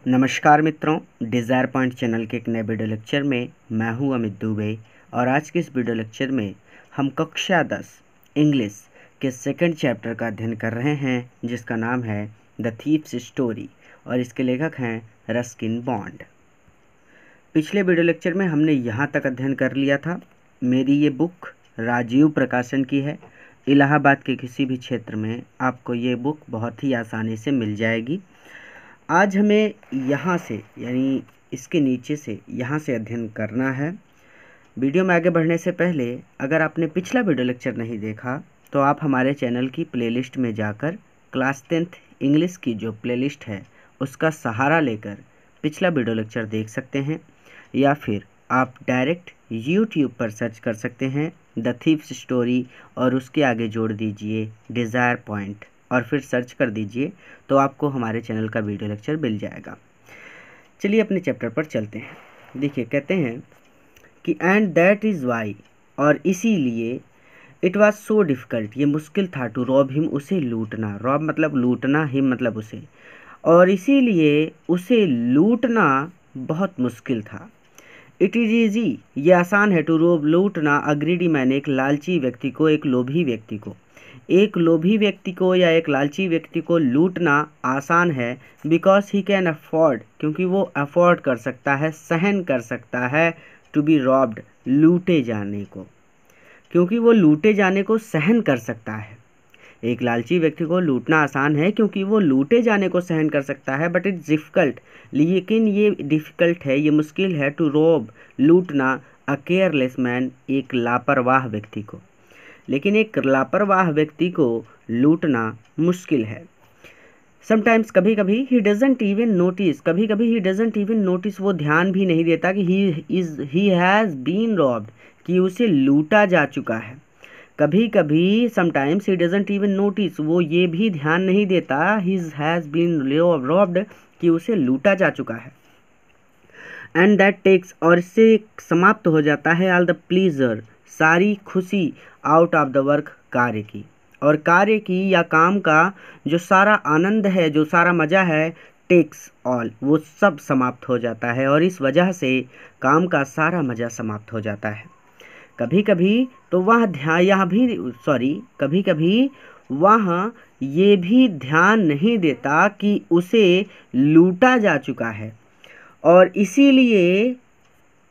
नमस्कार मित्रों, desire point channel के एक नए वीडियो लेक्चर में मैं हूं अमित दुबे। और आज के इस वीडियो लेक्चर में हम कक्षा 10 इंग्लिश के सेकंड चैप्टर का अध्ययन कर रहे हैं, जिसका नाम है द थीव्स स्टोरी और इसके लेखक हैं रस्किन बॉन्ड। पिछले वीडियो लेक्चर में हमने यहाँ तक अध्ययन कर लिया था। मेरी ये बुक राजीव प्रकाशन की है। इलाहाबाद के किसी भी क्षेत्र में आपको ये बुक बहुत ही आसानी से मिल जाएगी। आज हमें यहाँ से यानी इसके नीचे से यहाँ से अध्ययन करना है। वीडियो में आगे बढ़ने से पहले अगर आपने पिछला वीडियो लेक्चर नहीं देखा तो आप हमारे चैनल की प्लेलिस्ट में जाकर क्लास 10th इंग्लिश की जो प्लेलिस्ट है उसका सहारा लेकर पिछला वीडियो लेक्चर देख सकते हैं, या फिर आप डायरेक्ट यूट्यूब पर सर्च कर सकते हैं द थीव्स स्टोरी और उसके आगे जोड़ दीजिए डिज़ायर पॉइंट और फिर सर्च कर दीजिए तो आपको हमारे चैनल का वीडियो लेक्चर मिल जाएगा। चलिए अपने चैप्टर पर चलते हैं। देखिए, कहते हैं कि एंड दैट इज़ वाई, और इसीलिए इट वाज सो डिफ़िकल्ट, ये मुश्किल था, टू रॉब हिम, उसे लूटना। रॉब मतलब लूटना, हिम मतलब उसे, और इसीलिए उसे लूटना बहुत मुश्किल था। इट इज़ ईजी, ये आसान है, टू रॉब लूटना, अ ग्रीडी मैन, एक लालची व्यक्ति को, एक लोभी व्यक्ति को, एक लोभी व्यक्ति को या एक लालची व्यक्ति को लूटना आसान है। बिकॉज ही कैन अफोर्ड, क्योंकि वो अफोर्ड कर सकता है, सहन कर सकता है, टू बी रॉब्ड, लूटे जाने को, क्योंकि वो लूटे जाने को सहन कर सकता है। एक लालची व्यक्ति को लूटना आसान है क्योंकि वो लूटे जाने को सहन कर सकता है। बट इट्स डिफ़िकल्ट, लेकिन ये डिफ़िकल्ट है, ये मुश्किल है, टू रॉब, लूटना, अ केयरलेस मैन, एक लापरवाह व्यक्ति को। लेकिन एक लापरवाह व्यक्ति को लूटना मुश्किल है। समटाइम्स, कभी कभी, ही डजेंट इवन नोटिस, कभी कभी ही डजेंट इवन नोटिस, वो ध्यान भी नहीं देता कि ही हैज़ बीन रॉब्ड, कि उसे लूटा जा चुका है। कभी कभी sometimes he doesn't even notice, वो ये भी ध्यान नहीं देता ही हैज़ बीन रॉब्ड, कि उसे लूटा जा चुका है। एंड दैट टेक्स, और इससे समाप्त हो जाता है, ऑल द प्लीजर, सारी खुशी, आउट ऑफ द वर्क, कार्य की, और कार्य की या काम का जो सारा आनंद है, जो सारा मज़ा है, टेक्स ऑल, वो सब समाप्त हो जाता है, और इस वजह से काम का सारा मज़ा समाप्त हो जाता है। कभी कभी तो वह कभी कभी वह ये भी ध्यान नहीं देता कि उसे लूटा जा चुका है, और इसीलिए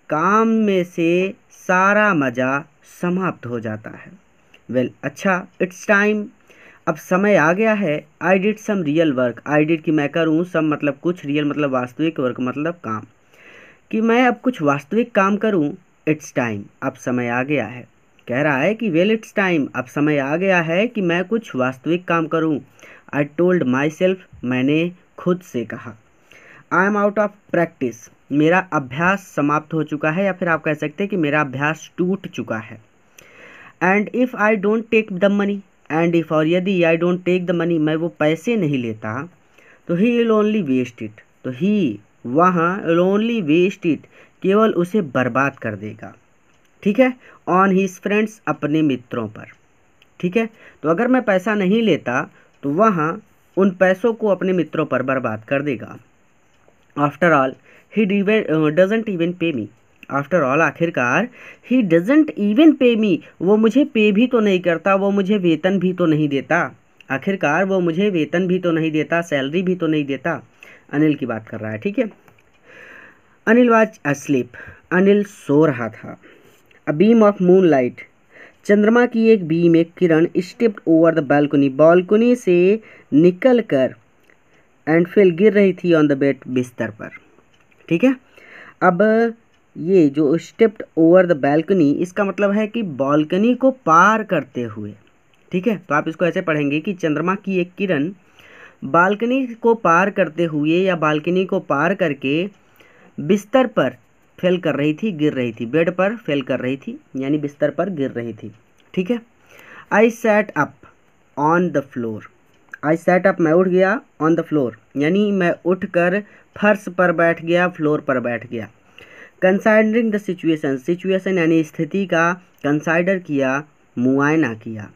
काम में से सारा मज़ा समाप्त हो जाता है। अच्छा, इट्स टाइम, अब समय आ गया है। I did some real work, I did कि मैं करूँ, सम मतलब कुछ, रियल मतलब वास्तविक, वर्क मतलब काम, कि मैं अब कुछ वास्तविक काम करूँ। इट्स टाइम, अब समय आ गया है। कह रहा है कि इट्स टाइम, अब समय आ गया है कि मैं कुछ वास्तविक काम करूँ। आई टोल्ड माई सेल्फ, मैंने खुद से कहा। I am out of practice, मेरा अभ्यास समाप्त हो चुका है, या फिर आप कह सकते हैं कि मेरा अभ्यास टूट चुका है। And if I don't take the money, and if, और यदि, I don't take the money, मैं वो पैसे नहीं लेता, तो he will only waste it, तो ही, वहाँ, विल ओनली वेस्ट इट, केवल उसे बर्बाद कर देगा। ठीक है, ऑन हिज फ्रेंड्स, अपने मित्रों पर। ठीक है, तो अगर मैं पैसा नहीं लेता तो वहाँ उन पैसों को अपने मित्रों पर बर्बाद कर देगा। After all he doesn't even पे मी, आफ्टर ऑल, आखिरकार, ही डजेंट इवन पे मी, वो मुझे पे भी तो नहीं करता, वो मुझे वेतन भी तो नहीं देता। आखिरकार वो मुझे वेतन भी तो नहीं देता, सैलरी भी तो नहीं देता। अनिल की बात कर रहा है। ठीक है, अनिल वाज अस्लीप, अनिल सो रहा था। A beam of moonlight, चंद्रमा की एक बीम, एक किरण, stepped over the balcony, balcony से निकल कर, एंड फिल, गिर रही थी, ऑन द बेड, बिस्तर पर। ठीक है, अब ये जो स्टेप्ड ओवर द बालकनी, इसका मतलब है कि बालकनी को पार करते हुए। ठीक है, तो आप इसको ऐसे पढ़ेंगे कि चंद्रमा की एक किरण बालकनी को पार करते हुए या बालकनी को पार करके बिस्तर पर फेल कर रही थी, गिर रही थी, बेड पर फेल कर रही थी, यानी बिस्तर पर गिर रही थी। ठीक है, I sat up on the floor, I sat up, मैं उठ गया, ऑन द फ्लोर, यानी मैं उठकर फर्श पर बैठ गया, फ्लोर पर बैठ गया। कंसाइडरिंग द सिचुएशन, सिचुएशन यानी स्थिति का कंसाइडर किया, मुआयना किया।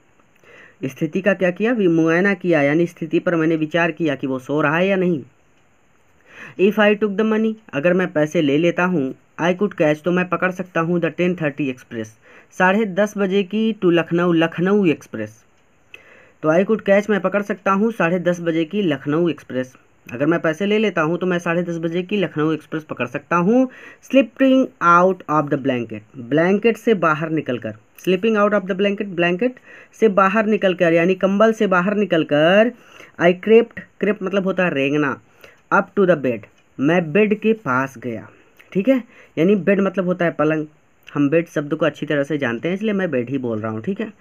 स्थिति का क्या किया, मुआयना किया, यानी स्थिति पर मैंने विचार किया कि वो सो रहा है या नहीं। If I took the money, अगर मैं पैसे ले लेता हूँ, आई कुड कैच, तो मैं पकड़ सकता हूँ द 10:30 एक्सप्रेस, 10:30 बजे की, टू लखनऊ, लखनऊ एक्सप्रेस। तो आई कुड कैच, मैं पकड़ सकता हूँ 10:30 बजे की लखनऊ एक्सप्रेस। अगर मैं पैसे ले लेता हूँ तो मैं 10:30 बजे की लखनऊ एक्सप्रेस पकड़ सकता हूँ। Slipping out of the blanket, blanket से बाहर निकलकर, slipping out of the blanket, blanket से बाहर निकलकर यानी कंबल से बाहर निकलकर। आई क्रेप्ट, क्रेप्ट मतलब होता है रेंगना, अप टू द बेड, मैं बेड के पास गया। ठीक है, यानी बेड मतलब होता है पलंग, हम बेड शब्द को अच्छी तरह से जानते हैं इसलिए मैं बेड ही बोल रहा हूँ। ठीक है,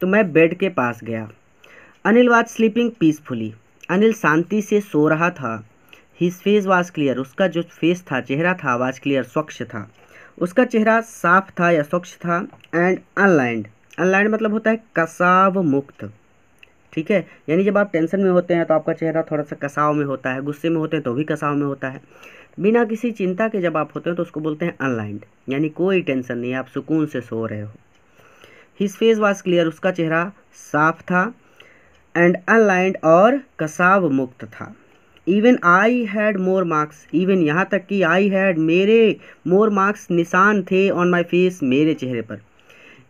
तो मैं बेड के पास गया। Anil was sleeping peacefully, Anil शांति से सो रहा था। हिज फेस वाज क्लियर, उसका जो फेस था, चेहरा था, वाज क्लियर, स्वच्छ था, उसका चेहरा साफ था या स्वच्छ था। एंड अनलाइंड, अनलाइंड मतलब होता है कसाव मुक्त। ठीक है, यानी जब आप टेंशन में होते हैं तो आपका चेहरा थोड़ा सा कसाव में होता है, गुस्से में होते हैं तो भी कसाव में होता है, बिना किसी चिंता के जब आप होते हैं तो उसको बोलते हैं अनलाइंड, यानी कोई टेंशन नहीं, आप सुकून से सो रहे हो। हिज फेस वाज क्लियर, उसका चेहरा साफ था। एंड अनलाइंड और कसाव मुक्त था। Even I had more marks, even यहाँ तक कि आई हैड, मेरे, मोर मार्क्स निशान थे, ऑन माई फेस, मेरे चेहरे पर।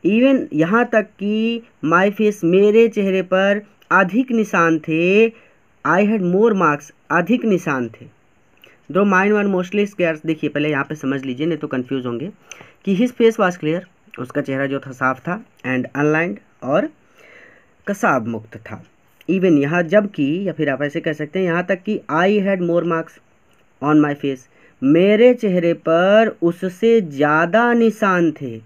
इवन यहाँ तक कि माई फेस, मेरे चेहरे पर अधिक निशान थे। आई हैड मोर मार्क्स, अधिक निशान थे। दो माइंड वन मोस्टली स्कैर्स, देखिए पहले यहाँ पे समझ लीजिए नहीं तो कंफ्यूज होंगे कि हिज फेस वाज क्लियर, उसका चेहरा जो था साफ था। एंड अनलाइंड और कसाव मुक्त था। इवन यहाँ जबकि, या फिर आप ऐसे कह सकते हैं यहाँ तक कि I had more marks on my face, मेरे चेहरे पर उससे ज़्यादा निशान थे।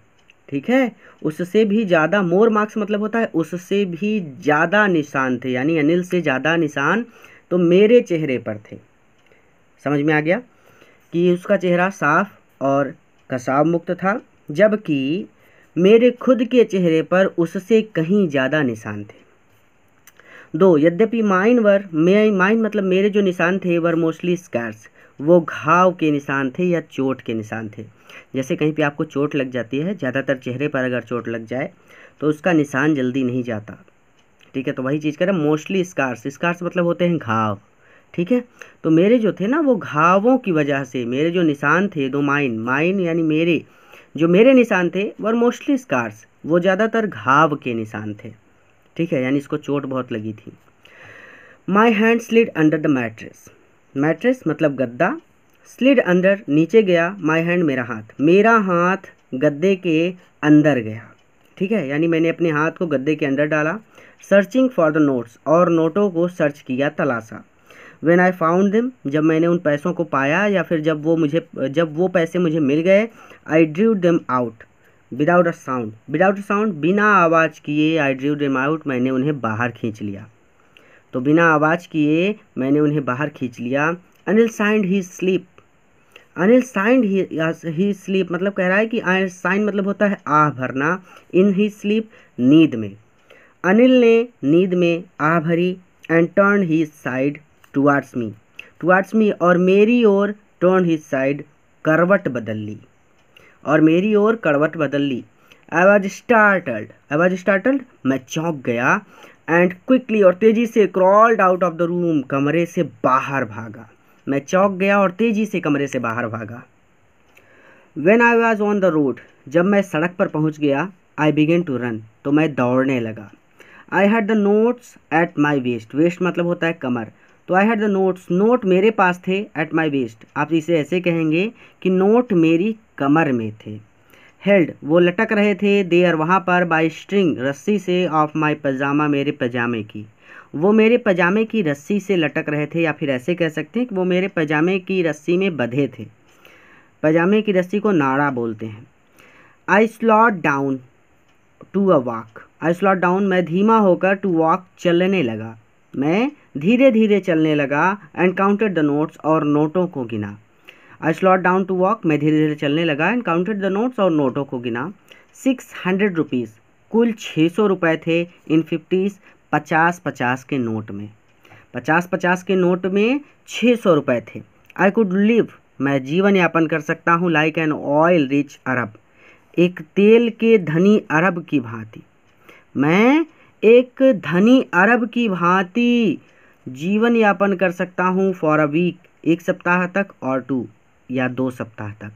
ठीक है, उससे भी ज़्यादा, मोर मार्क्स मतलब होता है उससे भी ज़्यादा निशान थे, यानी अनिल से ज़्यादा निशान तो मेरे चेहरे पर थे। समझ में आ गया कि उसका चेहरा साफ और कसाव मुक्त था, जबकि मेरे खुद के चेहरे पर उससे कहीं ज़्यादा निशान थे। दो, यद्यपि माइन मतलब मेरे जो निशान थे, वर मोस्टली स्कैर्स, वो घाव के निशान थे या चोट के निशान थे। जैसे कहीं पे आपको चोट लग जाती है, ज़्यादातर चेहरे पर अगर चोट लग जाए तो उसका निशान जल्दी नहीं जाता। ठीक है, तो वही चीज़ करें, मोस्टली स्कार्स, स्कार्स मतलब होते हैं घाव। ठीक है, तो मेरे जो थे ना वो घावों की वजह से, मेरे जो निशान थे, दो माइन यानी मेरे, जो मेरे निशान थे वर मोस्टली स्कार्स, वो ज़्यादातर घाव के निशान थे। ठीक है, यानी इसको चोट बहुत लगी थी। My hand slid under the mattress, mattress मतलब गद्दा, स्लिड अंडर नीचे गया, माई हैंड मेरा हाथ, मेरा हाथ गद्दे के अंदर गया। ठीक है, यानी मैंने अपने हाथ को गद्दे के अंदर डाला। सर्चिंग फॉर द नोट्स, और नोटों को सर्च किया, तलाशा। व्हेन आई फाउंड देम, जब मैंने उन पैसों को पाया या फिर जब वो पैसे मुझे मिल गए। I drew them out without a sound, without a sound बिना आवाज़ किए, आई ड्रू देम आउट मैंने उन्हें बाहर खींच लिया। तो बिना आवाज़ किए मैंने उन्हें बाहर खींच लिया। अनिल साइंड ही स्लीप, अनिल साइंड ही स्लीप मतलब कह रहा है कि साइन मतलब होता है आह भरना, इन ही स्लीप नींद में। अनिल ने नींद में आह भरी। And turned his side towards me, और मेरी ओर, टर्न ही साइड करवट बदल ली, और मेरी ओर करवट बदल ली। आई वॉज स्टार्टल्ड, मैं चौंक गया। एंड क्विकली, और तेज़ी से, crawled out of the room, कमरे से बाहर भागा। मैं चौंक गया और तेज़ी से कमरे से बाहर भागा। When I was on the road, जब मैं सड़क पर पहुंच गया। आई बिगेन टू रन, तो मैं दौड़ने लगा। I had the notes at my waist, waist मतलब होता है कमर, तो I had the notes, note मेरे पास थे, एट माई वेस्ट आप इसे ऐसे कहेंगे कि नोट मेरी कमर में थे। हेल्ड वो लटक रहे थे, देयर वहाँ पर, बाई स्ट्रिंग रस्सी से, ऑफ माई पजामा मेरे पजामे की, वो मेरे पजामे की रस्सी से लटक रहे थे, या फिर ऐसे कह सकते हैं कि वो मेरे पजामे की रस्सी में बंधे थे। पजामे की रस्सी को नाड़ा बोलते हैं। I slowed down to a walk, I slowed down मैं धीमा होकर, टू वॉक चलने लगा, मैं धीरे धीरे चलने लगा। एंड काउंटेड द नोट्स और नोटों को गिना। आई स्लॉड डाउन टू वॉक मैं धीरे धीरे चलने लगा। एंड काउंटेड द नोट्स और नोटों को गिना। 600 रुपीज़ कुल 600 रुपये थे। इन 50s 50-50 के नोट में, 50-50 के नोट में 600 रुपये थे। आई कुड लिव मैं जीवन यापन कर सकता हूँ, लाइक एन ऑयल रिच अरब, एक तेल के धनी अरब की भांति, मैं एक धनी अरब की भांति जीवन यापन कर सकता हूँ। फॉर अ वीक 1 सप्ताह तक और 2 या 2 सप्ताह तक।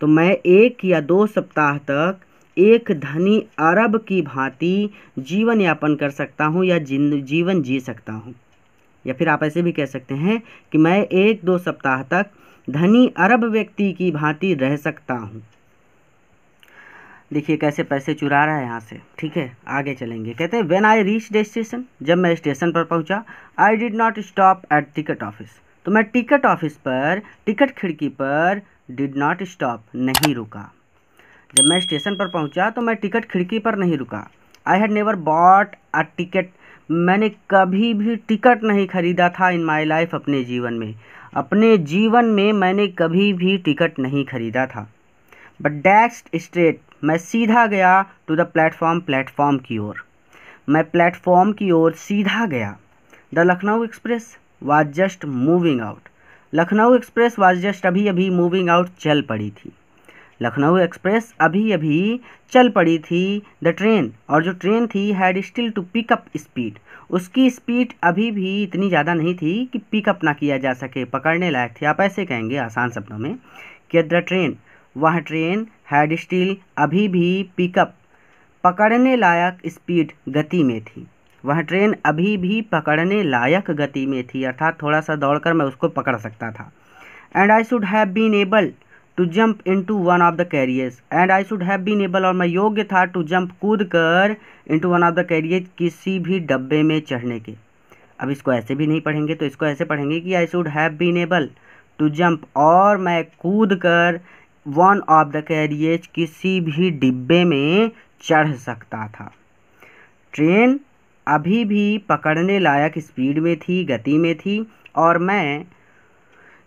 तो मैं 1 या 2 सप्ताह तक एक धनी अरब की भांति जीवन यापन कर सकता हूँ या जीवन जी सकता हूँ। या फिर आप ऐसे भी कह सकते हैं कि मैं 1-2 सप्ताह तक धनी अरब व्यक्ति की भांति रह सकता हूँ। देखिए कैसे पैसे चुरा रहा है यहाँ से। ठीक है, आगे चलेंगे। कहते हैं when I reach the station, जब मैं स्टेशन पर पहुँचा, I did not stop at ticket office, तो मैं टिकट ऑफिस पर, टिकट खिड़की पर डिड नॉट स्टॉप, नहीं रुका। जब मैं स्टेशन पर पहुँचा तो मैं टिकट खिड़की पर नहीं रुका। I had never bought a ticket, मैंने कभी भी टिकट नहीं खरीदा था इन माई लाइफ, अपने जीवन में। अपने जीवन में मैंने कभी भी टिकट नहीं खरीदा था। बट डैश्ड स्ट्रेट, मैं सीधा गया टू द प्लेटफॉर्म, प्लेटफॉर्म की ओर। मैं प्लेटफॉर्म की ओर सीधा गया। The Lucknow express was just moving out, Lucknow express was just, अभी अभी मूविंग आउट, चल पड़ी थी। लखनऊ एक्सप्रेस अभी अभी चल पड़ी थी। द ट्रेन, और जो ट्रेन थी, had still to pick up speed, उसकी स्पीड अभी भी इतनी ज़्यादा नहीं थी कि पिकअप ना किया जा सके, पकड़ने लायक थी। आप ऐसे कहेंगे आसान शब्दों में कि द ट्रेन, वह ट्रेन, हैड स्टिल, अभी भी, पिकअप, पकड़ने लायक, स्पीड, गति में थी। वह ट्रेन अभी भी पकड़ने लायक गति में थी, अर्थात थोड़ा सा दौड़कर मैं उसको पकड़ सकता था। And I should have been able to jump into one of the carriers, and I should have been able, और मैं योग्य था, टू जंप, कूद कर, into one of the carrier, किसी भी डब्बे में चढ़ने के। अब इसको ऐसे भी नहीं पढ़ेंगे, तो इसको ऐसे पढ़ेंगे कि I should have been able to jump, और मैं कूद कर वन ऑफ द कैरियर्स, किसी भी डिब्बे में चढ़ सकता था। ट्रेन अभी भी पकड़ने लायक स्पीड में थी, गति में थी, और मैं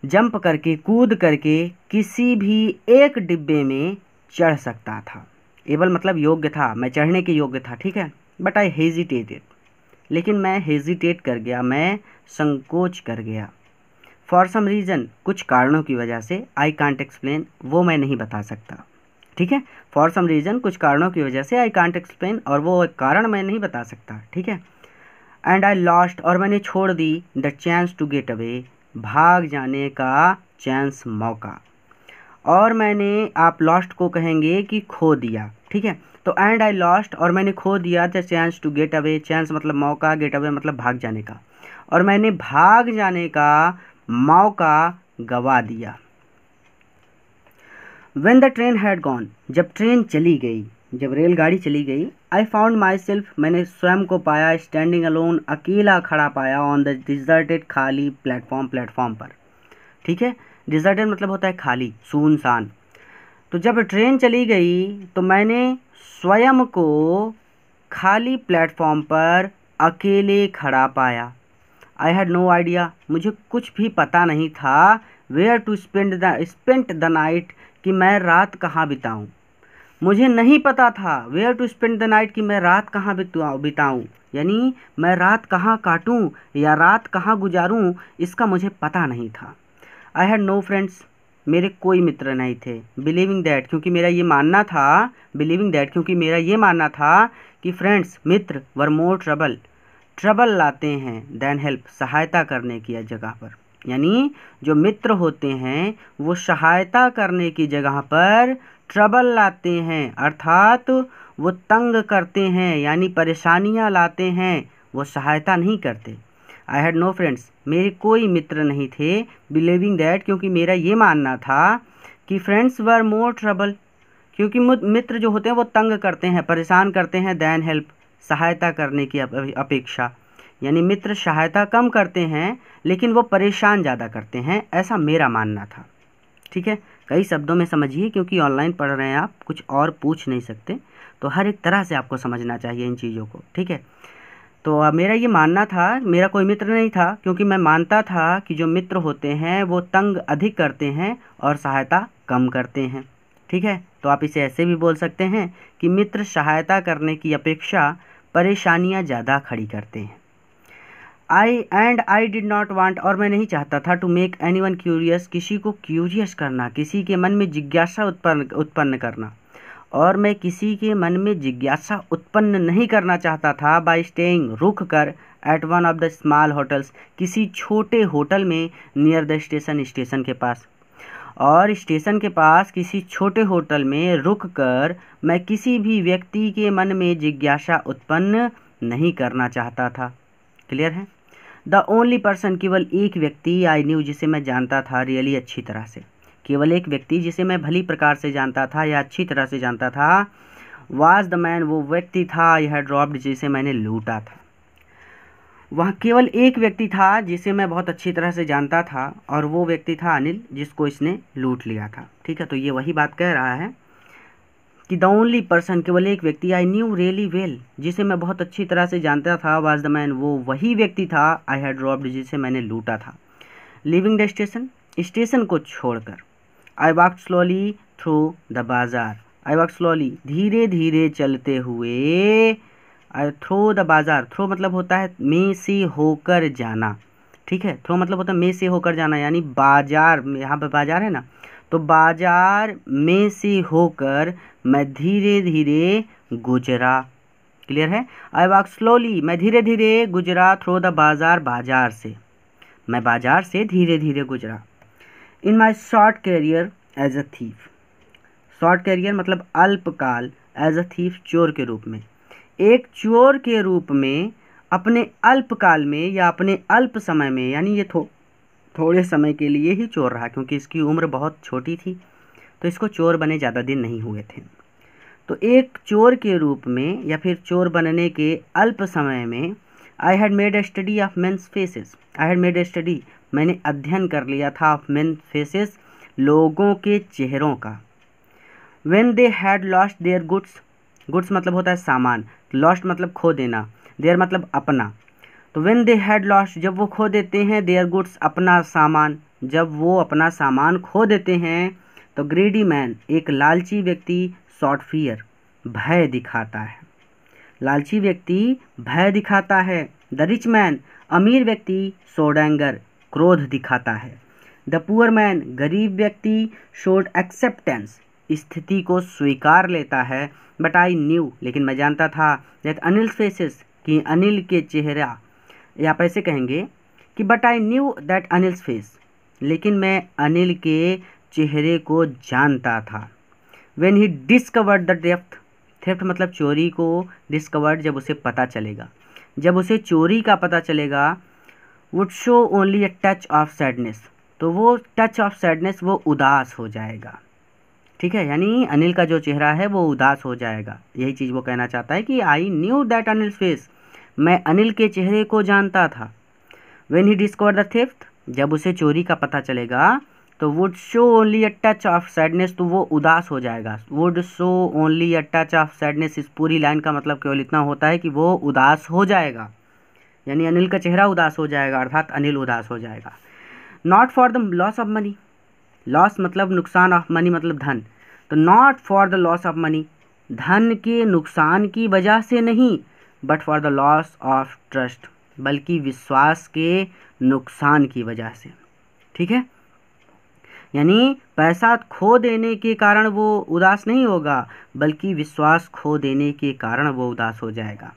जंप करके, कूद करके किसी भी एक डिब्बे में चढ़ सकता था। एबल मतलब योग्य था, मैं चढ़ने के योग्य था। ठीक है, बट आई हेजिटेटेड, लेकिन मैं हेजिटेट कर गया, मैं संकोच कर गया। फॉर सम रीज़न, कुछ कारणों की वजह से, आई कांट एक्सप्लेन, वो मैं नहीं बता सकता। ठीक है, फॉर सम रीज़न, कुछ कारणों की वजह से, आई कांट एक्सप्लेन, और वो कारण मैं नहीं बता सकता। ठीक है, एंड आई लॉस्ट, और मैंने छोड़ दी, the chance to get away, भाग जाने का चांस, मौका। और मैंने, आप लॉस्ट को कहेंगे कि खो दिया। ठीक है, तो एंड आई लॉस्ट, और मैंने खो दिया, the chance to get away, chance मतलब मौका, गेट अवे मतलब भाग जाने का, और मैंने भाग जाने का मौका गवा दिया। When the train had gone, जब ट्रेन चली गई, जब रेलगाड़ी चली गई, आई फाउंड माई सेल्फ, मैंने स्वयं को पाया, स्टैंडिंग अलोन, अकेला खड़ा पाया, ऑन द डिजर्टेड, खाली प्लेटफॉर्म, प्लेटफॉर्म पर। ठीक है, डिजर्टेड मतलब होता है खाली, सुनसान। तो जब ट्रेन चली गई तो मैंने स्वयं को खाली प्लेटफॉर्म पर अकेले खड़ा पाया। आई हैड नो आइडिया, मुझे कुछ भी पता नहीं था, where to spend the night, कि मैं रात कहाँ बिताऊँ। मुझे नहीं पता था, where to spend the night, कि मैं रात कहाँ बिताऊँ, यानी मैं रात कहाँ काटूँ या रात कहाँ गुजारूँ, इसका मुझे पता नहीं था। आई हैड नो फ्रेंड्स, मेरे कोई मित्र नहीं थे। बिलीविंग दैट, क्योंकि मेरा ये मानना था, बिलीविंग दैट क्योंकि मेरा ये मानना था कि फ्रेंड्स, मित्र, वर मोर ट्रबल, ट्रबल लाते हैं, देन हेल्प, सहायता करने की जगह पर। यानी जो मित्र होते हैं वो सहायता करने की जगह पर ट्रबल लाते हैं, अर्थात वो तंग करते हैं, यानी परेशानियां लाते हैं, वो सहायता नहीं करते। आई हैड नो फ्रेंड्स, मेरे कोई मित्र नहीं थे। बिलीविंग दैट, क्योंकि मेरा ये मानना था कि फ्रेंड्स वर मोर ट्रबल, क्योंकि मित्र जो होते हैं वो तंग करते हैं, परेशान करते हैं, देन हेल्प, सहायता करने की अपेक्षा। यानी मित्र सहायता कम करते हैं लेकिन वो परेशान ज़्यादा करते हैं, ऐसा मेरा मानना था। ठीक है, कई शब्दों में समझिए, क्योंकि ऑनलाइन पढ़ रहे हैं आप, कुछ और पूछ नहीं सकते, तो हर एक तरह से आपको समझना चाहिए इन चीज़ों को। ठीक है, तो मेरा ये मानना था, मेरा कोई मित्र नहीं था, क्योंकि मैं मानता था कि जो मित्र होते हैं वो तंग अधिक करते हैं और सहायता कम करते हैं। ठीक है, तो आप इसे ऐसे भी बोल सकते हैं कि मित्र सहायता करने की अपेक्षा परेशानियां ज़्यादा खड़ी करते हैं। आई डिड नॉट वांट, और मैं नहीं चाहता था, टू मेक एनीवन क्यूरियस, किसी को क्यूरियस करना, किसी के मन में जिज्ञासा उत्पन्न करना, और मैं किसी के मन में जिज्ञासा उत्पन्न नहीं करना चाहता था, बाय स्टेइंग, रुक कर, at one of the small hotels, किसी छोटे होटल में, नियर द स्टेशन, स्टेशन के पास। और स्टेशन के पास किसी छोटे होटल में रुक कर मैं किसी भी व्यक्ति के मन में जिज्ञासा उत्पन्न नहीं करना चाहता था। क्लियर है? द ओनली पर्सन, केवल एक व्यक्ति, आई न्यू, जिसे मैं जानता था, रियली, अच्छी तरह से, केवल एक व्यक्ति जिसे मैं भली प्रकार से जानता था या अच्छी तरह से जानता था, वाज द मैन, वो व्यक्ति था, आई हैड रॉब्ड, जिसे मैंने लूटा था। वहाँ केवल एक व्यक्ति था जिसे मैं बहुत अच्छी तरह से जानता था, और वो व्यक्ति था अनिल, जिसको इसने लूट लिया था। ठीक है, तो ये वही बात कह रहा है कि द ओनली पर्सन, केवल एक व्यक्ति, आई न्यू रियली वेल, जिसे मैं बहुत अच्छी तरह से जानता था, वाज द मैन, वो वही व्यक्ति था, आई हैड रॉब्ड, जिसे मैंने लूटा था। लिविंग द स्टेशन, स्टेशन को छोड़कर, I walked slowly through the बाजार, आई वॉक्ड स्लोली, धीरे धीरे चलते हुए, थ्रू द बाजार, थ्रू मतलब होता है में से होकर जाना। ठीक है, थ्रू मतलब होता है में से होकर जाना, यानी बाजार, यहाँ पे बाजार है ना, तो बाजार में से होकर मैं धीरे धीरे गुजरा। क्लियर है? आई वॉक स्लोली, मैं धीरे धीरे गुजरा, थ्रू द बाजार, बाजार से, मैं बाजार से धीरे धीरे गुजरा। In my short career as a thief, short career मतलब अल्पकाल, एज अ थीफ, चोर के रूप में, एक चोर के रूप में अपने अल्पकाल में या अपने अल्प समय में, यानी ये थोड़े समय के लिए ही चोर रहा, क्योंकि इसकी उम्र बहुत छोटी थी, तो इसको चोर बने ज़्यादा दिन नहीं हुए थे। तो एक चोर के रूप में या फिर चोर बनने के अल्प समय में, I had made a study of men's faces, I had made a study, मैंने अध्ययन कर लिया था, ऑफ मेन फेसेस, लोगों के चेहरों का। When they had lost their goods, goods मतलब होता है सामान, लॉस्ट मतलब खो देना, देयर मतलब अपना, तो व्हेन दे हैड लॉस्ट, जब वो खो देते हैं, देयर गुड्स, अपना सामान, जब वो अपना सामान खो देते हैं, तो ग्रीडी मैन, एक लालची व्यक्ति, शॉट फियर, भय दिखाता है, लालची व्यक्ति भय दिखाता है। द रिच मैन, अमीर व्यक्ति, शोड एंगर, क्रोध दिखाता है। द पुअर मैन, गरीब व्यक्ति, शोड एक्सेप्टेंस, स्थिति को स्वीकार लेता है। बट आई न्यू, लेकिन मैं जानता था, दैट अनिल फेसेस, कि अनिल के चेहरा, या आप ऐसे कहेंगे कि but I knew that Anil's face, लेकिन मैं अनिल के चेहरे को जानता था। When he discovered the theft, theft मतलब चोरी को, डिस्कवर्ड जब उसे पता चलेगा, जब उसे चोरी का पता चलेगा, would show only a touch of sadness, तो वो टच ऑफ सैडनेस, वो उदास हो जाएगा। ठीक है, यानी अनिल का जो चेहरा है वो उदास हो जाएगा, यही चीज़ वो कहना चाहता है कि I knew that Anil face, मैं अनिल के चेहरे को जानता था। When he discover the theft, जब उसे चोरी का पता चलेगा, तो would show only a touch of sadness, तो वो उदास हो जाएगा। Would show only a touch of sadness, इस पूरी लाइन का मतलब केवल इतना होता है कि वो उदास हो जाएगा, यानी अनिल का चेहरा उदास हो जाएगा, अर्थात अनिल उदास हो जाएगा। Not for the loss of money, loss मतलब नुकसान, ऑफ मनी मतलब धन, तो not for the loss of money, धन के नुकसान की वजह से नहीं, but for the loss of trust, बल्कि विश्वास के नुकसान की वजह से। ठीक है, यानी पैसा खो देने के कारण वो उदास नहीं होगा, बल्कि विश्वास खो देने के कारण वो उदास हो जाएगा।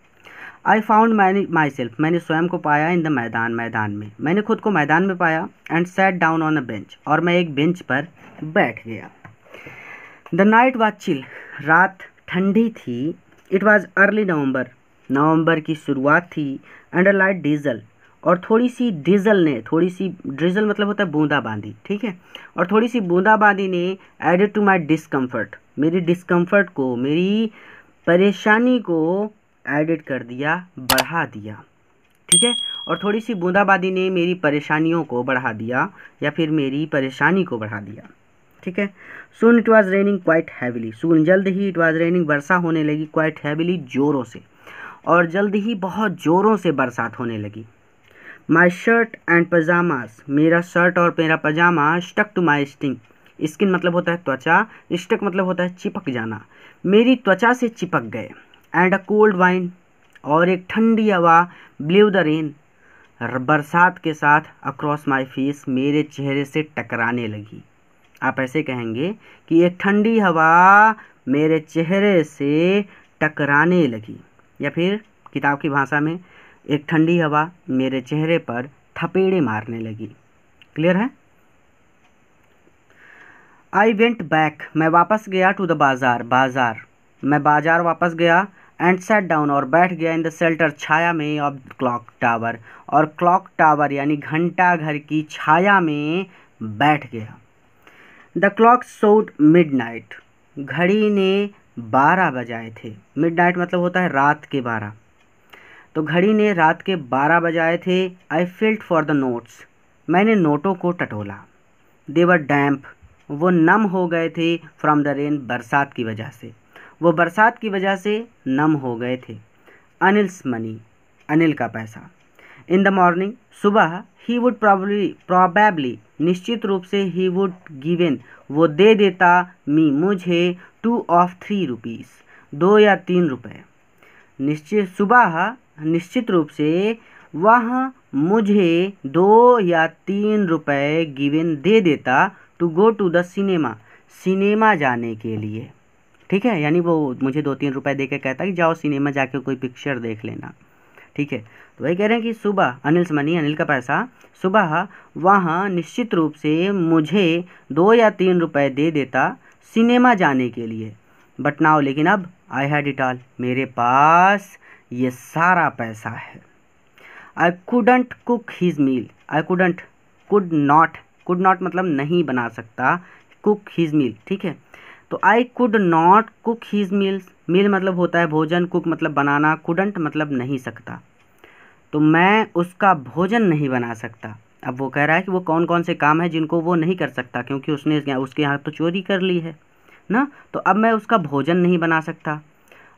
आई फाउंड माई सेल्फ, मैंने स्वयं को पाया, इन द मैदान, मैदान में, मैंने खुद को मैदान में पाया। And sat down on a bench, और मैं एक बेंच पर बैठ गया। द नाइट वॉज चिल, रात ठंडी थी। इट वॉज अर्ली नवंबर, नवंबर की शुरुआत थी। एंड अ लाइट डीजल, और थोड़ी सी डीजल ने, थोड़ी सी, ड्रिजल मतलब होता है बूंदाबांदी, ठीक है, और थोड़ी सी बूंदाबांदी ने एडेड टू माई डिस्कम्फर्ट, मेरी डिस्कम्फर्ट को, मेरी परेशानी को एडिट कर दिया, बढ़ा दिया। ठीक है, और थोड़ी सी बूंदाबांदी ने मेरी परेशानियों को बढ़ा दिया, या फिर मेरी परेशानी को बढ़ा दिया। ठीक है, soon it was raining quite heavily, soon जल्द ही, इट वॉज रेनिंग वर्षा होने लगी, क्वाइट हैविली जोरों से, और जल्द ही बहुत ज़ोरों से बरसात होने लगी। माई शर्ट एंड पजामास, मेरा शर्ट और मेरा पजामा, stuck to my skin, skin मतलब होता है त्वचा, स्टक मतलब होता है चिपक जाना, मेरी त्वचा से चिपक गए। एंड अ कोल्ड वाइन, और एक ठंडी हवा, ब्ल्यू द रेन, बरसात के साथ, अक्रॉस माई फेस, मेरे चेहरे से टकराने लगी। आप ऐसे कहेंगे कि एक ठंडी हवा मेरे चेहरे से टकराने लगी, या फिर किताब की भाषा में, एक ठंडी हवा मेरे चेहरे पर थपेड़े मारने लगी। क्लियर है? आई वेंट बैक, मैं वापस गया, टू द बाजार, मैं बाजार वापस गया, एंड सेट डाउन, और बैठ गया, इन द शेल्टर, छाया में, ऑफ क्लॉक टावर, और क्लॉक टावर यानी घंटा घर की छाया में बैठ गया। द क्लॉक शोड मिडनाइट, घड़ी ने 12 बजाए थे। मिडनाइट मतलब होता है रात के 12, तो घड़ी ने रात के 12 बजाए थे। आई फिल्ड फॉर द नोट्स, मैंने नोटों को टटोला। दे वर डैम्प, वो नम हो गए थे, फ्रॉम द रेन, बरसात की वजह से, वो बरसात की वजह से नम हो गए थे। अनिल्स मनी, अनिल का पैसा। इन द मॉर्निंग, सुबह, ही वुड प्रॉबेबली, निश्चित रूप से, ही वुड गिवन, वो दे देता, मी, मुझे, 2 of 3 रुपीज़, 2 या 3 रुपए। निश्चित, सुबह, निश्चित रूप से, वह मुझे 2 या 3 रुपए गिवन, दे देता, to go to the cinema, cinema जाने के लिए। ठीक है, यानी वो मुझे 2-3 रुपए दे के कहता कि जाओ सिनेमा जाके कोई पिक्चर देख लेना। ठीक है, तो वही कह रहे हैं कि सुबह, अनिल्स मनी, अनिल का पैसा, सुबह वहाँ निश्चित रूप से मुझे 2 या 3 रुपए दे देता सिनेमा जाने के लिए। बट नाउ, लेकिन अब, आई हैड इट ऑल, मेरे पास ये सारा पैसा है। I couldn't cook his meal, I couldn't, could not मतलब नहीं बना सकता, कुक हिज मील। ठीक है, तो I could not cook his meals, meal मतलब होता है भोजन, कुक मतलब बनाना, कुडंट मतलब नहीं सकता, तो मैं उसका भोजन नहीं बना सकता। अब वो कह रहा है कि वो कौन कौन से काम है जिनको वो नहीं कर सकता, क्योंकि उसने उसके यहाँ तो चोरी कर ली है ना, तो अब मैं उसका भोजन नहीं बना सकता।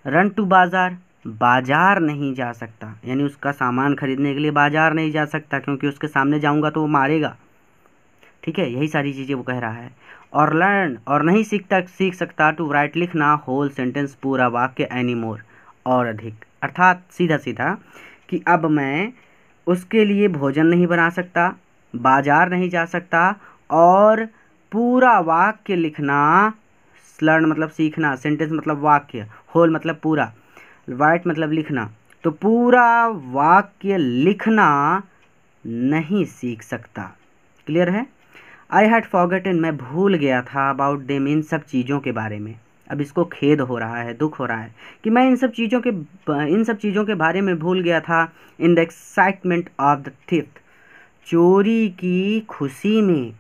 रन टू बाज़ार, बाज़ार नहीं जा सकता, यानी उसका सामान खरीदने के लिए बाज़ार नहीं जा सकता, क्योंकि उसके सामने जाऊंगा तो वो मारेगा। ठीक है, यही सारी चीज़ें वो कह रहा है। और लर्न, और नहीं सीख सकता, टू राइट, लिखना, होल सेंटेंस, पूरा वाक्य, एनी मोर, और अधिक, अर्थात सीधा सीधा कि अब मैं उसके लिए भोजन नहीं बना सकता, बाजार नहीं जा सकता, और पूरा वाक्य लिखना, लर्न मतलब सीखना, सेंटेंस मतलब वाक्य, होल मतलब पूरा, राइट मतलब लिखना, तो पूरा वाक्य लिखना नहीं सीख सकता। क्लियर है? आई हैड फॉरगेटन, मैं भूल गया था, अबाउट देम, इन सब चीज़ों के बारे में। अब इसको खेद हो रहा है, दुख हो रहा है कि मैं इन सब चीज़ों के बारे में भूल गया था। In the excitement of the theft, चोरी की खुशी में,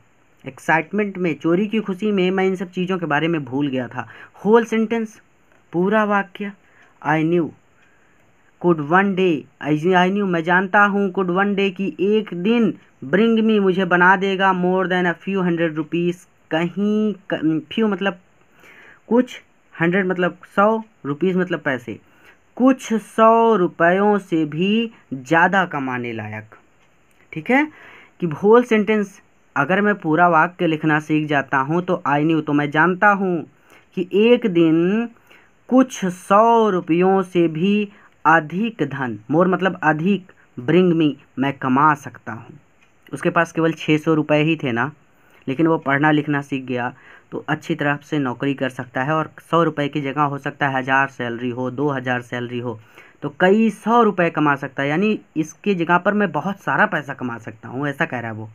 एक्साइटमेंट में, चोरी की खुशी में मैं इन सब चीज़ों के बारे में भूल गया था। होल सेंटेंस, पूरा वाक्य। I knew, could one day, I knew मैं जानता हूँ, कुड वन डे की एक दिन, ब्रिंग मी मुझे बना देगा, more than a few hundred rupees, कहीं फ्यू मतलब कुछ, हंड्रेड मतलब 100, रुपीज़ मतलब पैसे, कुछ 100 रुपयों से भी ज़्यादा कमाने लायक। ठीक है, कि होल सेंटेंस, अगर मैं पूरा वाक्य लिखना सीख जाता हूँ तो आई न्यू, तो मैं जानता हूँ कि एक दिन कुछ 100 रुपयों से भी अधिक धन, मोर मतलब अधिक, ब्रिंग मी मैं कमा सकता हूँ। उसके पास केवल 600 रुपये ही थे ना, लेकिन वो पढ़ना लिखना सीख गया तो अच्छी तरह से नौकरी कर सकता है, और 100 रुपये की जगह हो सकता है 1000 सैलरी हो, 2000 सैलरी हो, तो कई 100 रुपये कमा सकता है, यानी इसकी जगह पर मैं बहुत सारा पैसा कमा सकता हूँ, ऐसा कह रहा है वो।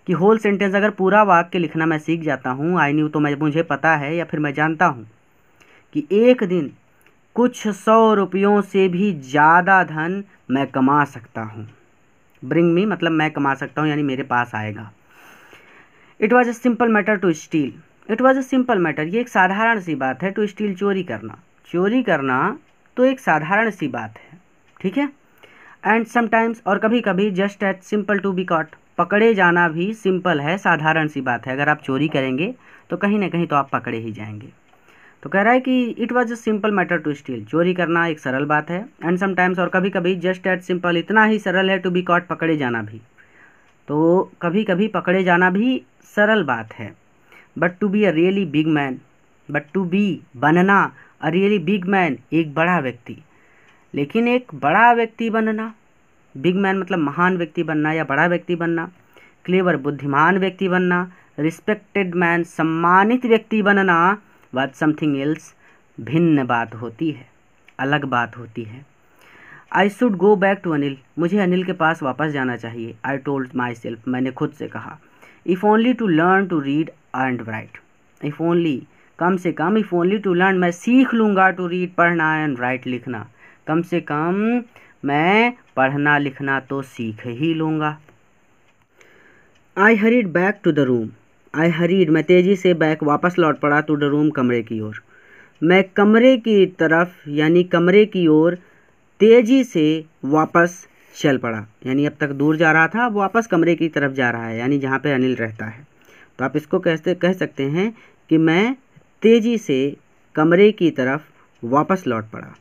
कि होल सेंटेंस, अगर पूरा वाक्य लिखना मैं सीख जाता हूँ, आई न्यू तो मुझे पता है या फिर मैं जानता हूँ कि एक दिन कुछ 100 रुपयों से भी ज़्यादा धन मैं कमा सकता हूँ। ब्रिंग मी मतलब मैं कमा सकता हूँ, यानी मेरे पास आएगा। It was a simple matter to steal, it was a simple matter, ये एक साधारण सी बात है, टू स्टील चोरी करना, चोरी करना तो एक साधारण सी बात है। ठीक है, एंड समटाइम्स और कभी कभी, just as simple to be caught, पकड़े जाना भी सिंपल है, साधारण सी बात है, अगर आप चोरी करेंगे तो कहीं ना कहीं तो आप पकड़े ही जाएंगे। तो कह रहा है कि it was a simple matter to steal, चोरी करना एक सरल बात है, एंड समटाइम्स और कभी कभी, जस्ट एज सिंपल इतना ही सरल है, टू बी कॉट पकड़े जाना भी, तो कभी कभी पकड़े जाना भी सरल बात है। But to be a really big man, but to be बनना, अ रियली बिग मैन एक बड़ा व्यक्ति, लेकिन एक बड़ा व्यक्ति बनना, बिग मैन मतलब महान व्यक्ति बनना या बड़ा व्यक्ति बनना, क्लेवर बुद्धिमान व्यक्ति बनना, रिस्पेक्टेड मैन सम्मानित व्यक्ति बनना, वाज समथिंग एल्स भिन्न बात होती है, अलग बात होती है। I should go back to Anil, मुझे अनिल के पास वापस जाना चाहिए। आई टोल्ड माई सेल्फ, मैंने खुद से कहा। If only to learn to read and write, if only, कम से कम, इफ़ ओनली टू लर्न, मैं सीख लूँगा, टू रीड, पढ़ना, एंड राइट, लिखना, कम से कम मैं पढ़ना लिखना तो सीख ही लूँगा। I hurried back to the room, I hurried, मैं तेज़ी से बैक, वापस लौट पड़ा, टू द रूम, कमरे की ओर, मैं कमरे की तरफ यानी कमरे की ओर तेज़ी से वापस चल पड़ा, यानी अब तक दूर जा रहा था, अब वापस कमरे की तरफ जा रहा है, यानी जहाँ पे अनिल रहता है। तो आप इसको कह सकते हैं कि मैं तेज़ी से कमरे की तरफ वापस लौट पड़ा।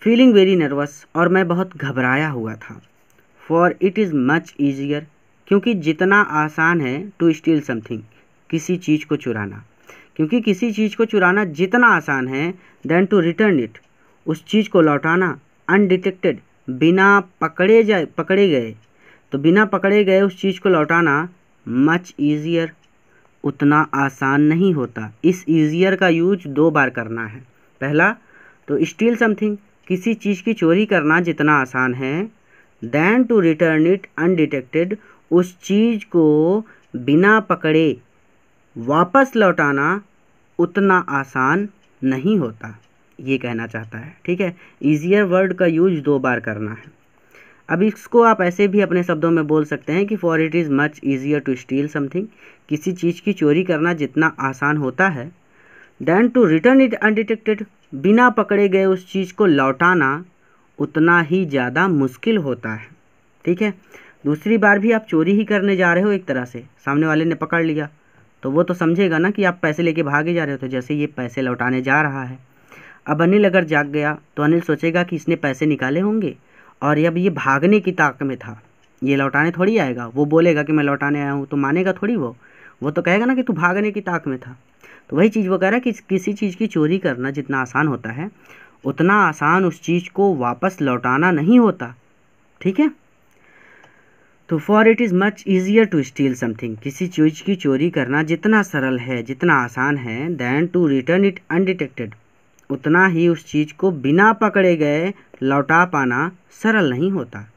फीलिंग वेरी नर्वस, और मैं बहुत घबराया हुआ था। For it is much easier, क्योंकि जितना आसान है, टू स्टील समथिंग, किसी चीज़ को चुराना, क्योंकि किसी चीज़ को चुराना जितना आसान है, देन टू रिटर्न इट, उस चीज़ को लौटाना, अनडिटेक्टेड, बिना पकड़े गए, तो बिना पकड़े गए उस चीज़ को लौटाना, मच ईजियर, उतना आसान नहीं होता। इस ईजियर का यूज 2 बार करना है। पहला तो स्टील समथिंग, किसी चीज़ की चोरी करना जितना आसान है, than to return it undetected, उस चीज़ को बिना पकड़े वापस लौटाना उतना आसान नहीं होता, ये कहना चाहता है। ठीक है, ईजियर वर्ड का यूज 2 बार करना है। अब इसको आप ऐसे भी अपने शब्दों में बोल सकते हैं कि for it is much easier to steal something, किसी चीज़ की चोरी करना जितना आसान होता है, than to return it undetected, बिना पकड़े गए उस चीज़ को लौटाना उतना ही ज़्यादा मुश्किल होता है। ठीक है, दूसरी बार भी आप चोरी ही करने जा रहे हो, एक तरह से सामने वाले ने पकड़ लिया तो वो तो समझेगा ना कि आप पैसे लेके भागे जा रहे हो, तो जैसे ये पैसे लौटाने जा रहा है। अब अनिल अगर जाग गया तो अनिल सोचेगा कि इसने पैसे निकाले होंगे और अब ये भागने की ताक में था, ये लौटाने थोड़ी आएगा। वो बोलेगा कि मैं लौटाने आया हूँ तो मानेगा थोड़ी वो तो कहेगा ना कि तू भागने की ताक में था। तो वही चीज़ वो कह रहा है कि किसी चीज़ की चोरी करना जितना आसान होता है, उतना आसान उस चीज़ को वापस लौटाना नहीं होता। ठीक है, तो for it is much easier to steal something, किसी चीज़ की चोरी करना जितना सरल है, जितना आसान है, than to return it undetected, उतना ही उस चीज़ को बिना पकड़े गए लौटा पाना सरल नहीं होता।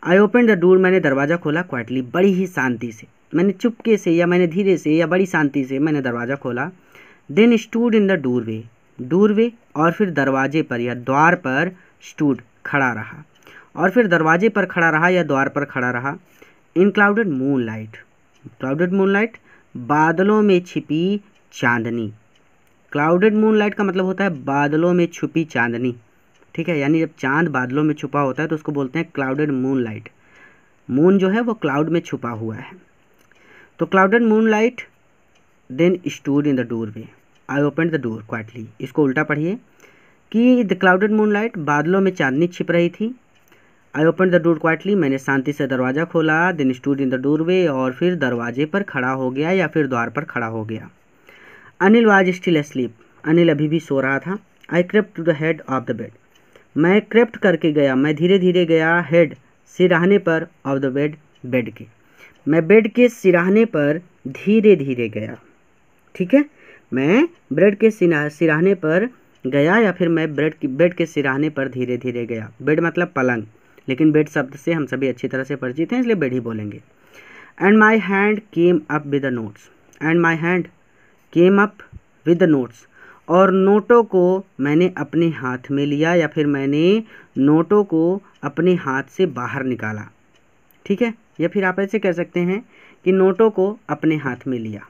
आई ओपन द डोर, मैंने दरवाज़ा खोला, क्वाइटली, बड़ी ही शांति से, मैंने चुपके से या मैंने धीरे से या बड़ी शांति से मैंने दरवाज़ा खोला। Then stood in the doorway, और फिर दरवाजे पर या द्वार पर, स्टूड, खड़ा रहा, और फिर दरवाजे पर खड़ा रहा या द्वार पर खड़ा रहा। इन क्लाउडेड मूनलाइट, बादलों में छिपी चांदनी। क्लाउडेड मूनलाइट का मतलब होता है बादलों में छुपी चांदनी। ठीक है, यानी जब चांद बादलों में छुपा होता है तो उसको बोलते हैं क्लाउडेड मूनलाइट। मून जो है वो क्लाउड में छुपा हुआ है। तो clouded moonlight, then stood in the doorway, I open the door quietly. इसको उल्टा पढ़िए कि द क्लाउडेड मूनलाइट, बादलों में चांदनी छिप रही थी। I open the door quietly, मैंने शांति से दरवाज़ा खोला। Then stood in the doorway, और फिर दरवाजे पर खड़ा हो गया या फिर द्वार पर खड़ा हो गया। Anil was still asleep, Anil अभी भी सो रहा था। I crept to the head of the bed, मैं क्रेप्ट करके गया, मैं धीरे धीरे गया, हेड, सिराहने पर, ऑफ द बेड, बेड के, मैं बेड के सिराहने पर धीरे धीरे गया। ठीक है, मैं बेड के सिराहने पर गया या फिर मैं बेड के सिराहने पर धीरे धीरे गया। बेड मतलब पलंग, लेकिन बेड शब्द से हम सभी अच्छी तरह से परिचित हैं, इसलिए बेड ही बोलेंगे। And my hand came up with the notes, and my hand came up with the notes, और नोटों को मैंने अपने हाथ में लिया या फिर मैंने नोटों को अपने हाथ से बाहर निकाला। ठीक है, या फिर आप ऐसे कह सकते हैं कि नोटों को अपने हाथ में लिया।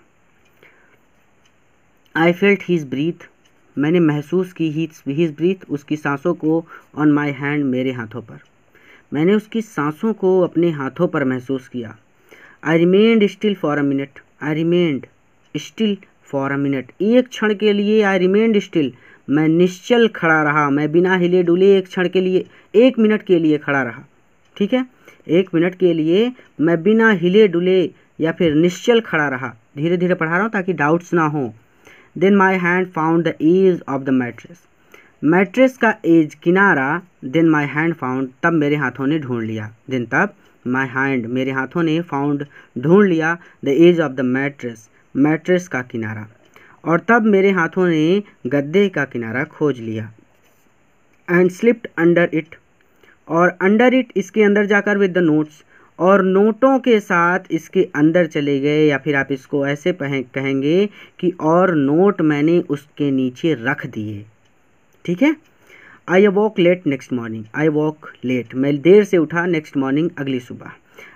आई फेल्ट हीज ब्रीथ, मैंने महसूस की हीज ब्रीथ, उसकी सांसों को, ऑन माई हैंड, मेरे हाथों पर, मैंने उसकी सांसों को अपने हाथों पर महसूस किया। I remained still for a minute, I remained still for a minute, एक क्षण के लिए, आई रिमेंड स्टिल, मैं निश्चल खड़ा रहा, मैं बिना हिले डुले एक क्षण के लिए, 1 मिनट के लिए खड़ा रहा। ठीक है, 1 मिनट के लिए मैं बिना हिले डुले या फिर निश्चल खड़ा रहा। धीरे धीरे पढ़ा रहा हूँ ताकि डाउट्स ना हो। Then my hand found the edge of the mattress, mattress का एज, किनारा। देन माई हैंड फाउंड, तब मेरे हाथों ने ढूंढ लिया। देन तब, माई हैंड, मेरे हाथों ने, फाउंड, ढूंढ लिया, the edge of the mattress, mattress का किनारा, और तब मेरे हाथों ने गद्दे का किनारा खोज लिया। एंड स्लिप्ड अंडर इट, और अंडर इट इसके अंदर जाकर विद द नोट्स, और नोटों के साथ इसके अंदर चले गए, या फिर आप इसको ऐसे कहेंगे कि और नोट मैंने उसके नीचे रख दिए। ठीक है। I woke late next morning, I woke late मैं देर से उठा, नेक्स्ट मॉर्निंग अगली सुबह,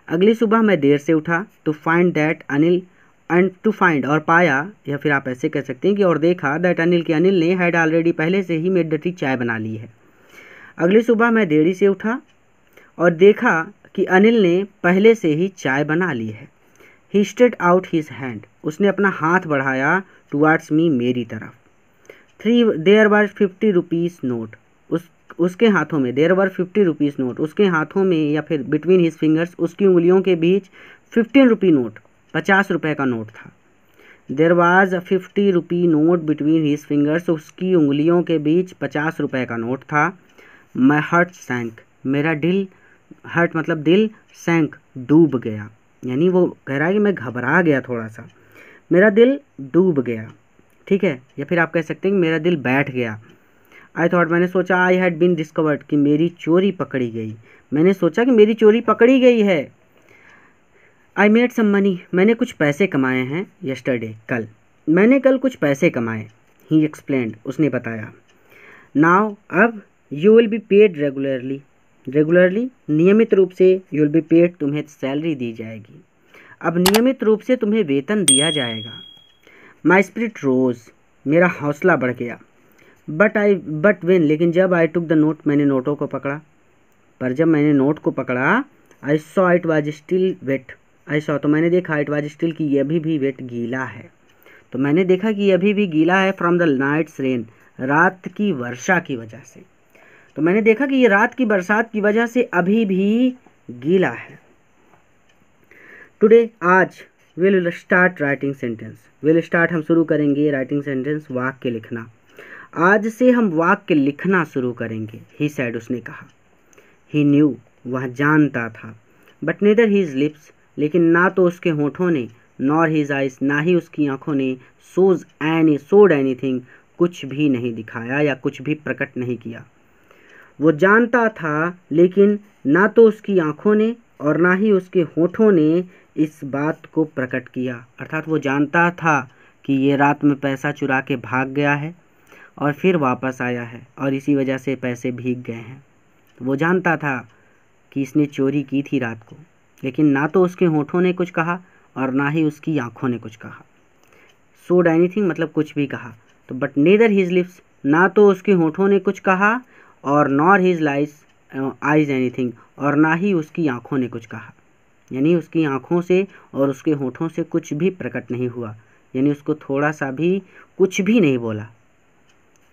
अगली सुबह मैं देर से उठा, to find that Anil, and to find और पाया, या फिर आप ऐसे कह सकते हैं कि और देखा, दैट अनिल के अनिल ने हैड ऑलरेडी पहले से ही मेड द टी चाय बना ली है। अगली सुबह मैं देरी से उठा और देखा कि अनिल ने पहले से ही चाय बना ली है। ही स्ट्रेट आउट हिज हैंड, उसने अपना हाथ बढ़ाया टुवार्ड्स मी, मेरी तरफ। देयर वर 50 रुपीज़ नोट, उसके हाथों में, देयर वर 50 रुपीज़ नोट, उसके हाथों में, या फिर बिटवीन हिज फिंगर्स, उसकी उंगलियों के बीच 15 रुपी नोट, 50 रुपये का नोट था। There was a 50 rupee note between his fingers, उसकी उंगलियों के बीच 50 रुपये का नोट था। माई हार्ट सैंक, मेरा दिल, हार्ट मतलब दिल, सैंक डूब गया, यानी वो कह रहा है कि मैं घबरा गया थोड़ा सा, मेरा दिल डूब गया। ठीक है। या फिर आप कह सकते हैं कि मेरा दिल बैठ गया। आई थॉट, मैंने सोचा, आई हैड बीन डिस्कवर्ड, कि मेरी चोरी पकड़ी गई, मैंने सोचा कि मेरी चोरी पकड़ी गई है। आई मेड सम मनी, मैंने कुछ पैसे कमाए हैं, यस्टरडे कल, मैंने कल कुछ पैसे कमाए। ही एक्सप्लेन्ड, उसने बताया। नाउ अब, you will be paid regularly, regularly नियमित रूप से, यू विल बी पेड तुम्हें सैलरी दी जाएगी, अब नियमित रूप से तुम्हें वेतन दिया जाएगा। माई स्पिरिट रोज, मेरा हौसला बढ़ गया। बट वेन, लेकिन जब आई टुक द नोट, मैंने नोटों को पकड़ा, पर जब मैंने नोट को पकड़ा, I saw it was still wet, I saw तो मैंने देखा, इट वाज स्टिल कि ये अभी भी वेट, गीला है, तो मैंने देखा कि ये अभी भी गीला है, फ्रॉम द नाइट्स रेन, रात की वर्षा की वजह से, तो मैंने देखा कि ये रात की बरसात की वजह से अभी भी गीला है। टुडे, आज, will start writing sentence, will start हम शुरू करेंगे राइटिंग सेंटेंस, वाक्य लिखना, आज से हम वाक्य लिखना शुरू करेंगे। ही सैड, उसने कहा। ही न्यू, वह जानता था। बट नेदर हीज लिप्स, लेकिन ना तो उसके होठों ने, नॉर हीज आइज, ना ही उसकी आंखों ने, सोड एनीथिंग, कुछ भी नहीं दिखाया या कुछ भी प्रकट नहीं किया। वो जानता था, लेकिन ना तो उसकी आंखों ने और ना ही उसके होठों ने इस बात को प्रकट किया, अर्थात वो जानता था कि ये रात में पैसा चुरा के भाग गया है और फिर वापस आया है और इसी वजह से पैसे भीग गए हैं। वो जानता था कि इसने चोरी की थी रात को, लेकिन ना तो उसके होठों ने कुछ कहा और ना ही उसकी आंखों ने कुछ कहा। सोड एनीथिंग मतलब कुछ भी कहा, तो बट नेदर हिज लिप्स, ना तो उसके होठों ने कुछ कहा और नॉर हिज आइज एनीथिंग, और ना ही उसकी आंखों ने कुछ कहा, यानी उसकी आंखों से और उसके होठों से कुछ भी प्रकट नहीं हुआ, यानी उसको थोड़ा सा भी कुछ भी नहीं बोला।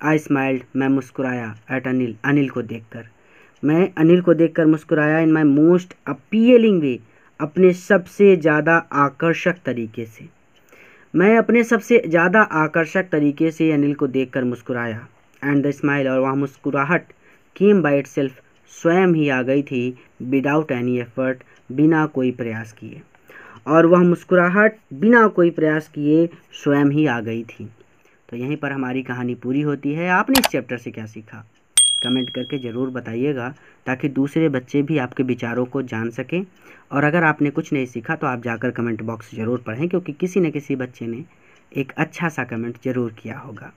आई स्माइल्ड, मैं मुस्कुराया, एट अनिल, अनिल को देखकर, मैं अनिल को देखकर मुस्कुराया, इन माई मोस्ट अपीलिंग वे, अपने सबसे ज़्यादा आकर्षक तरीके से, मैं अपने सबसे ज़्यादा आकर्षक तरीके से अनिल को देखकर मुस्कुराया। एंड द स्माइल, और वह मुस्कुराहट, केम बाय इटसेल्फ, स्वयं ही आ गई थी, विदाउट एनी एफर्ट, बिना कोई प्रयास किए, और वह मुस्कुराहट बिना कोई प्रयास किए स्वयं ही आ गई थी। तो यहीं पर हमारी कहानी पूरी होती है। आपने इस चैप्टर से क्या सीखा कमेंट करके ज़रूर बताइएगा, ताकि दूसरे बच्चे भी आपके विचारों को जान सकें। और अगर आपने कुछ नहीं सीखा तो आप जाकर कमेंट बॉक्स ज़रूर पढ़ें, क्योंकि किसी न किसी बच्चे ने एक अच्छा सा कमेंट ज़रूर किया होगा।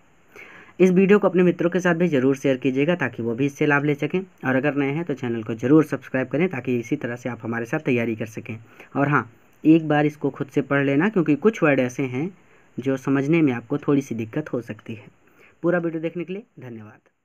इस वीडियो को अपने मित्रों के साथ भी ज़रूर शेयर कीजिएगा, ताकि वो भी इससे लाभ ले सकें। और अगर नए हैं तो चैनल को ज़रूर सब्सक्राइब करें, ताकि इसी तरह से आप हमारे साथ तैयारी कर सकें। और हाँ, एक बार इसको खुद से पढ़ लेना, क्योंकि कुछ वर्ड ऐसे हैं जो समझने में आपको थोड़ी सी दिक्कत हो सकती है। पूरा वीडियो देखने के लिए धन्यवाद।